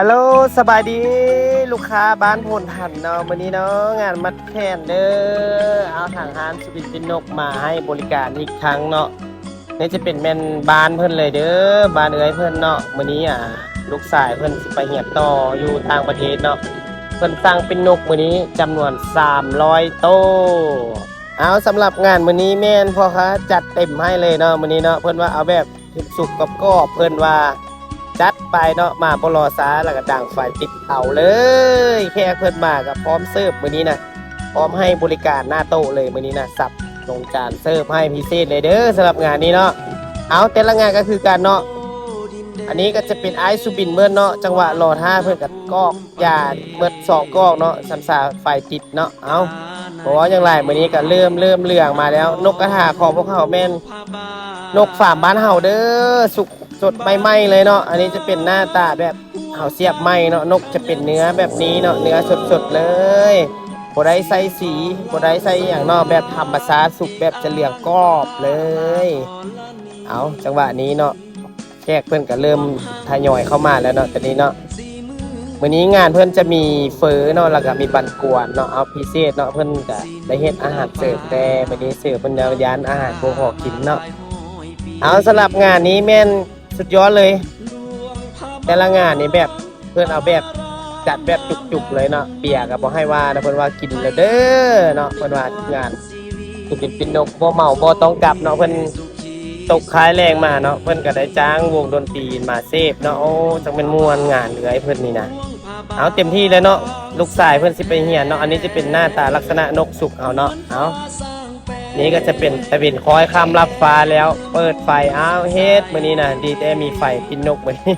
ฮัลโหลสบายดีลูกค้าบ้านพลทันเนาะวันนี้เนาะงานมัดแขนเด้อเอาทางฮานสุบินปินกมาให้บริการอีกครั้งเนาะนี่จะเป็นแม่นบ้านเพิ่นเลยเด้อบ้านเอ้ยเพิ่นเนาะวันนี้ลูกชายเพิ่นสิไปเรียนต่ออยู่ต่างประเทศเนาะเพิ่นสั่งเป็นนกวันนี้จำนวน300โต้เอาสำหรับงานวันนี้แม่นพ่อค้าจัดเต็มให้เลยเนาะวันนี้เนาะเพิ่นว่าเอาแบบสุกๆกรอบๆเพิ่นว่าจัดไปเนาะมาบ่รอช้าแล้วก็ดังไฟติดเตาเลยแค่เพิ่นมาก็พร้อมเสิร์ฟมื้อนี้นะพร้อมให้บริการหน้าโต๊ะเลยมื้อนี้นะสับลงจานเสิร์ฟให้พิเศษเลยเด้อสำหรับงานนี้เนาะเอาแต่ละงานก็คือการเนาะอันนี้ก็จะเป็นไอซ์สุบินเมื่อเนาะจังหวะรอท่าเพิ่นกับกอกยาเมื่อ2กอกเนาะสำสาไฟติดเนาะเอาเพราะว่าอย่างไรมื้อนี้ก็เริ่มเรื่องมาแล้วนกกระทาของพวกเขาแม่นนกฟาร์มบ้านเฮาเด้อสุกสดใหม่ๆเลยเนาะอันนี้จะเป็นหน้าตาแบบเฮาเสียบไหมเนาะนกจะเป็นเนื้อแบบนี้เนาะเนื้อสดๆเลยบ่ได้ใส่สีบ่ได้ใส่อย่างเนาะแบบธรรมชาติสุกแบบจะเหลืองกรอบเลยเอาจังหวะนี้เนาะแขกเพื่อนก็เริ่มทยอยเข้ามาแล้วเนาะตอนนี้เนาะมื้อนี้งานเพื่อนจะมีเฟอเนาะแล้วก็มีบันกวนเนาะเอาพิเศษเนาะเพื่อนก็ได้เฮ็ดอาหารเสิร์ฟแต่มื้อนี้เสิร์ฟเพิ่นแนวยานอาหารพวกขอกินเนาะเอาสำหรับงานนี้แม่นสุดยอดเลยแต่ละงานนี่แบบเพื่อนเอาแบบจัดแบบจุกๆเลยเนาะเบียร์ก็บ่ให้ว่านะเพิ่นว่ากินแล้วเด้อเนาะเพิ่นว่างานสุดเป็นนกบ่เมาบ่ต้องกลับเนาะเพิ่นตกขายแรงมาเนาะเพิ่นก็ได้จ้างวงดนตรีมาเซฟเนาะโอ้จังเป็นม่วนงานเหลือให้เพิ่นนี่นะเอาเต็มที่แล้วเนาะลูกชายเพิ่นสิไปเรียนเนาะอันนี้จะเป็นหน้าตาลักษณะนกสุกเอาเนาะเอานี่ก็จะเป็นตะวินคอยข้ามรับฟ้าแล้วเปิดไฟเอาเฮ็ดมื้อนี้นะดีแต่มีไฟปินนกมื้อนี้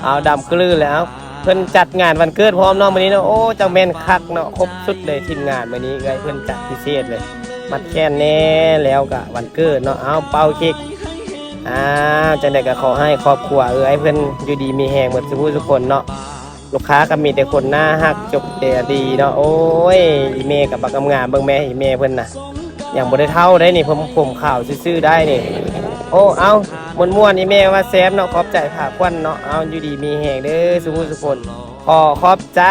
เอาดำกลือแล้วเพิ่นจัดงานวันเกิดพร้อมเนาะมื้อนี้เนาะโอ้จังแม่นคักเนาะครบชุดเลยทีมงานมื้อนี้เพิ่นจัดพิเศษเลยมัดแค่นแน่แล้วก็วันเกิดเนาะเอาเป่าเค้กจังได๋ก็ขอให้ครอบครัวเพิ่นอยู่ดีมีแฮงหมดทุกคนเนาะลูกค้าก็มีแต่คนหน้าฮักจบแต่ดีเนาะโอ้ยอีเมกับบักงามเบิ่งแม่อีเมเพิ่นน่ะอย่างบ่ได้เท่าได้นี่ผมข่าวซื่อๆได้นี่โอ้เอาม่วนๆอีเมว่าแซมเนาะขอบใจผาควันเนาะเอาอยู่ดีมีแฮงเด้อทุกคนขอบใจ